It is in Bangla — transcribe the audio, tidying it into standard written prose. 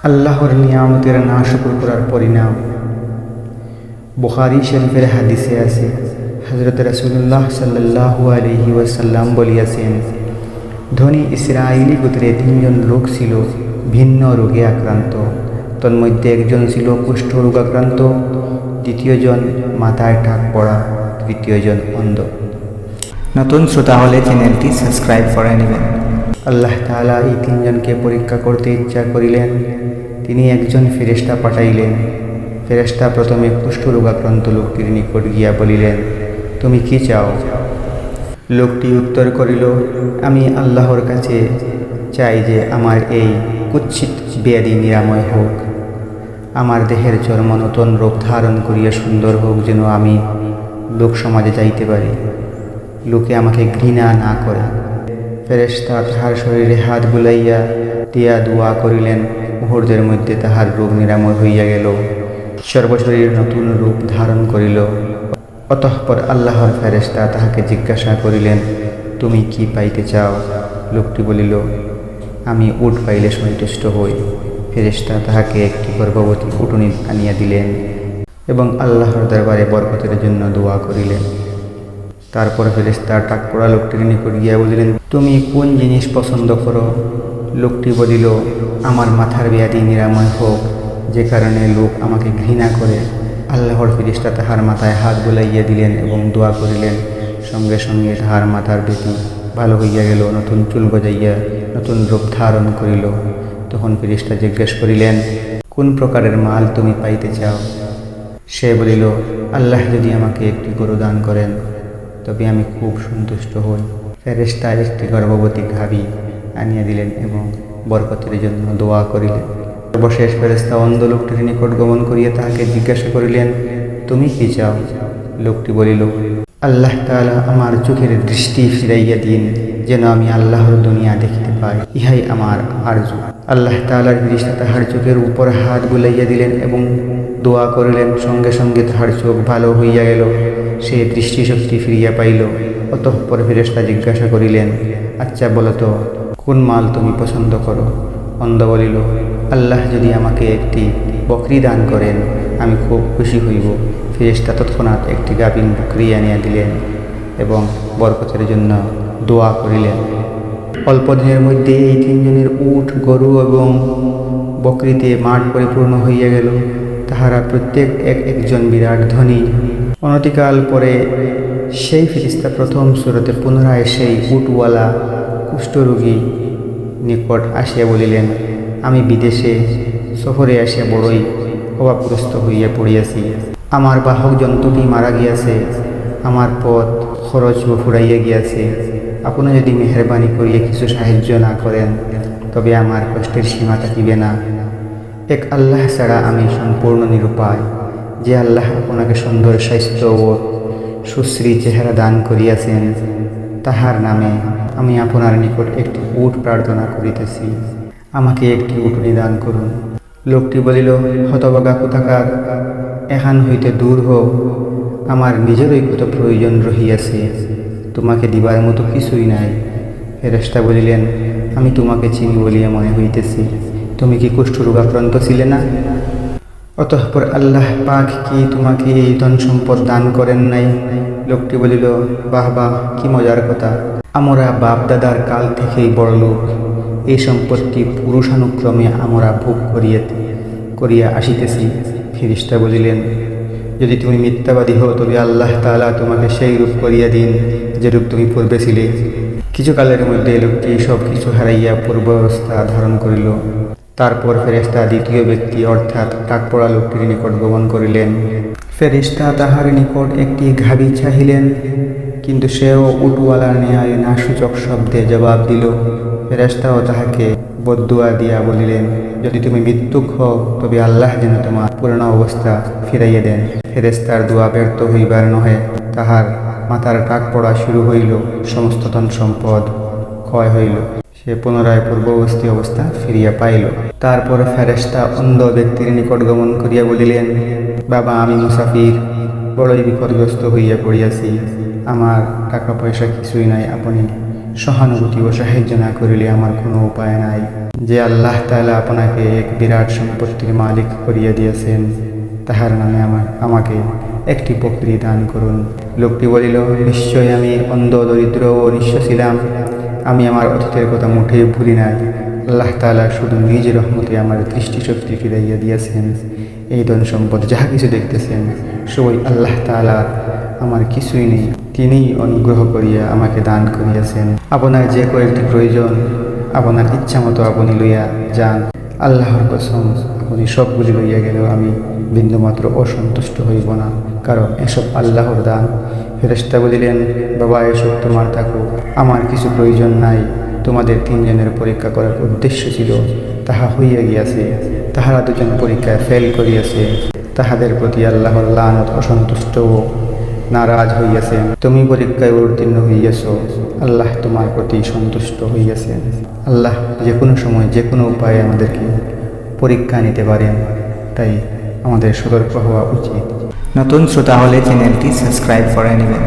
আল্লাহর নিয়ামতের না শুকর করার পরিণাম। বুখারী শরীফের হাদিসে আছে, হযরত রাসূলুল্লাহ সাল্লাল্লাহু আলাইহি ওয়াসাল্লাম বলিয়াছেন, ধনী ইসরায়েলি গোত্রে 3 জন লোক ছিল ভিন্ন রোগে আক্রান্ত। তন্মধ্যে একজন ছিল কুষ্ঠরোগাক্রান্ত, দ্বিতীয়জন মাথায় টাক পড়া, তৃতীয়জন অন্ধ। নতুন শ্রোতা হলে চ্যানেলটি সাবস্ক্রাইব করে নেবেন। আল্লাহ তাআলা এই 3 জনকে পরীক্ষা করতে ইচ্ছা করিলেন। তিনি একজন ফেরেশতা পাঠাইলেন। ফেরেশতা প্রথমে কুষ্ঠরোগাক্রান্ত লোকটির নিকট গিয়া বলিলেন, তুমি কি চাও? লোকটি উত্তর করিল, আমি আল্লাহর কাছে চাই যে আমার এই কুৎসিত ব্যাধি নিরাময় হোক। আমার দেহের চর্ম নূতন রূপ ধারণ করিয়া সুন্দর হোক, যেন আমি লোক সমাজে যাইতে পারি, লোকে আমাকে ঘৃণা না করে। ফেরেশতা তাহার শরীরে হাত বুলাইয়া দিয়া দোয়া করিলেন। মুহূর্তের মধ্যে তাহার রোগ নিরাময় হইয়া গেল, সর্বশরীর নতুন রূপ ধারণ করিল। অতঃপর আল্লাহর ফেরেশতা তাহাকে জিজ্ঞাসা করিলেন, তুমি কি পাইতে চাও? লোকটি বলিল, আমি উট পাইলে সন্তুষ্ট হই। ফেরেশতা তাহাকে একটি গর্ভবতী উটনী আনিয়া দিলেন এবং আল্লাহর দরবারে বরকতের জন্য দোয়া করিলেন। তারপর ফেরেশতা টাক পড়া লোকটির নিকট গিয়া বলিলেন, তুমি কোন জিনিস পছন্দ করো? লোকটি বলিল, আমার মাথার ব্যাধি নিরাময় হোক, যে কারণে লোক আমাকে ঘৃণা করে। আল্লাহর ফেরেশতা তাহার মাথায় হাত বুলাইয়া দিলেন এবং দোয়া করিলেন। সঙ্গে সঙ্গে তাহার মাথার ব্যাধি ভালো হইয়া গেল, নতুন চুল গজাইয়া নতুন রূপ ধারণ করিল। তখন ফেরেশতা জিজ্ঞেস করিলেন, কোন প্রকারের মাল তুমি পাইতে চাও? সে বলিল, আল্লাহ যদি আমাকে একটি গরু দান করেন তবে আমি খুব সন্তুষ্ট হই। ফেরেশতা একটি গর্ভবতী গাভী আনিয়া দিলেন এবং বরকতের জন্য দোয়া করিলেন। সর্বশেষ ফেরেশতা অন্ধ লোকটির নিকট গমন করিয়া তাহাকে জিজ্ঞাসা করিলেন, তুমি কি চাও? লোকটি বলিল, আল্লাহ তাআলা আমার চোখের দৃষ্টি ফিরাইয়া দিন, যেন আমি আল্লাহর দুনিয়া দেখিতে পাই, ইহাই আমার আরজু। আল্লাহ তাআলার ফেরেশতা তাহার চোখের উপর হাত বুলাইয়া দিলেন এবং দোয়া করিলেন। সঙ্গে সঙ্গে তাহার চোখ ভালো হইয়া গেল, সে দৃষ্টিশক্তি ফিরিয়া পাইল। অতঃপর ফেরেশতা জিজ্ঞাসা করিলেন, আচ্ছা বলো তো, কোন মাল তুমি পছন্দ করো? অন্ধ বলিল, আল্লাহ যদি আমাকে একটি বকরি দান করেন আমি খুব খুশি হইব। ফেরেশতা তৎক্ষণাৎ একটি গাভীন বকরি আনিয়া দিলেন এবং বরকতের জন্য দোয়া করিলেন। অল্প দিনের মধ্যে এই 3 জনের উট, গরু এবং বকরিতে মাঠ পরিপূর্ণ হইয়া গেল। তাহারা প্রত্যেক একজন বিরাট ধনী। অনতিকাল পরে সেই ফেরেশতা প্রথম সুরতে পুনরায় সেই উটওয়ালা কুষ্ঠরোগী নিকট আসিয়া বলিলেন, আমি বিদেশে সফরে আসিয়া বড়ই অভাবগ্রস্ত হইয়া পড়িয়াছি। আমার বাহক জন্তুটি মারা গিয়াছে, আমার পথ খরচ ফুরাইয়া গিয়াছে। আপনি যদি মেহরবানি করিয়া কিছু সাহায্য না করেন তবে আমার কষ্টের সীমা থাকিবে না। এক আল্লাহ ছাড়া আমি সম্পূর্ণ নিরুপায়। যে আল্লাহ আপনাকে সুন্দর স্বাস্থ্য ও সুশ্রী চেহারা দান করিয়াছেন, তাহার নামে আমি আপনার নিকট একটি উট প্রার্থনা করিতেছি, আমাকে একটি উটনী দান করুন। লোকটি বলিল, হতভাগা কোথাকার, এখান হইতে দূর হও, আমার নিজেরই কত প্রয়োজন রহিয়াছে, তোমাকে দিবার মতো কিছুই নাই। ফেরেশতা বলিলেন, আমি তোমাকে চিনি বলিয়া মনে হইতেছি, তুমি কি কুষ্ঠরোগাক্রান্ত ছিলে না? অতঃপর আল্লাহ পাক কি তোমাকে এই ধন সম্পদ দান করেন নাই? লোকটি বলিল, বাহ বাহ, কি মজার কথা, আমরা বাপ দাদার কাল থেকেই বড় লোক, এই সম্পত্তি পুরুষানুক্রমে আমরা ভোগ করিয়া আসিতেছি। ফেরেশতা বলিলেন, যদি তুমি মিথ্যাবাদী হও তবে আল্লাহ তাআলা তোমাকে সেই রূপ করিয়া দিন যে রূপ তুমি পূর্বে ছিলে। কিছুকালের মধ্যে লোকটি সব কিছু হারাইয়া পূর্বাবস্থা ধারণ করিল। তারপর ফেরেশতা দ্বিতীয় ব্যক্তি অর্থাৎ টাক পড়া লোকটির নিকট গমন করিলেন। ফেরেশতা তাহার নিকট একটি গাভী চাহিলেন, কিন্তু সেও উটওয়ালার ন্যায় না সূচক শব্দে জবাব দিল। ফেরেশতাও তাহাকে বদদুয়া দিয়া বলিলেন, যদি তুমি মৃত্যুক হও তবে আল্লাহ যেন তোমার পুরানো অবস্থা ফিরাইয়া দেন। ফেরেশতার দোয়া ব্যর্থ হইবার নহে, তাহার মাথার টাক পড়া শুরু হইল, সমস্ত ধন সম্পদ ক্ষয় হইল, সে পুনরায় পূর্ববর্তী অবস্থা ফিরিয়া পাইল। তারপর ফেরেশতা অন্ধ ব্যক্তির নিকট গমন করিয়া বলিলেন, বাবা, আমি মুসাফির, বড়ই বিপদগ্রস্ত হইয়া পড়িয়াছি, আমার টাকা পয়সা কিছুই নাই, আপনি সহানুভূতি ও সাহায্য না করিলে আমার কোনো উপায় নাই। যে আল্লাহ তাআলা আপনাকে এক বিরাট সম্পত্তির মালিক করিয়া দিয়েছেন, তাহার নামে আমাকে একটি বকরি দান করুন। লোকটি বলিল, নিশ্চয় আমি অন্ধ, দরিদ্র ও নিঃস্ব ছিলাম। আমি আমার অতীতের কথা মোটেই ভুলি নাই। আল্লাহ তাআলা শুধু নিজ রহমতে আমার দৃষ্টিশক্তি ফিরাইয়া দিয়েছেন। এই ধন সম্পদ যাহা কিছু দেখতেছেন সবই আল্লাহ তাআলার, আমার কিছুই নেই। তিনিই অনুগ্রহ করিয়া আমাকে দান করিয়াছেন। আপনার যে কয়েকটি প্রয়োজন আপনার ইচ্ছা মতো আপনি লইয়া যান। আল্লাহর কসম, আপনি সবগুলি লইয়া গেলেও আমি বিন্দুমাত্র অসন্তুষ্ট হইব না, কারণ এসব আল্লাহর দান। ফেরেশতা বলিলেন, বাবা, এসব তোমার থাকুক, আমার কিছু প্রয়োজন নাই। তোমাদের তিনজনের পরীক্ষা করার উদ্দেশ্য ছিল, তাহা হইয়া গিয়াছে। তাহারা দুজন পরীক্ষায় ফেল করিয়াছে। তাহাদের প্রতি আল্লাহর লানত, অসন্তুষ্ট ও নারাজ হইয়াছেন। তুমি পরীক্ষায় উত্তীর্ণ হইয়াছ, আল্লাহ তোমার প্রতি সন্তুষ্ট হইয়াছেন। আল্লাহ যে কোনো সময় যে কোনো উপায়ে আমাদেরকে পরীক্ষা নিতে পারেন, তাই আমাদের সতর্ক হওয়া উচিত। নতুন শ্রোতা হলে চ্যানেলটি সাবস্ক্রাইব করে নেবেন।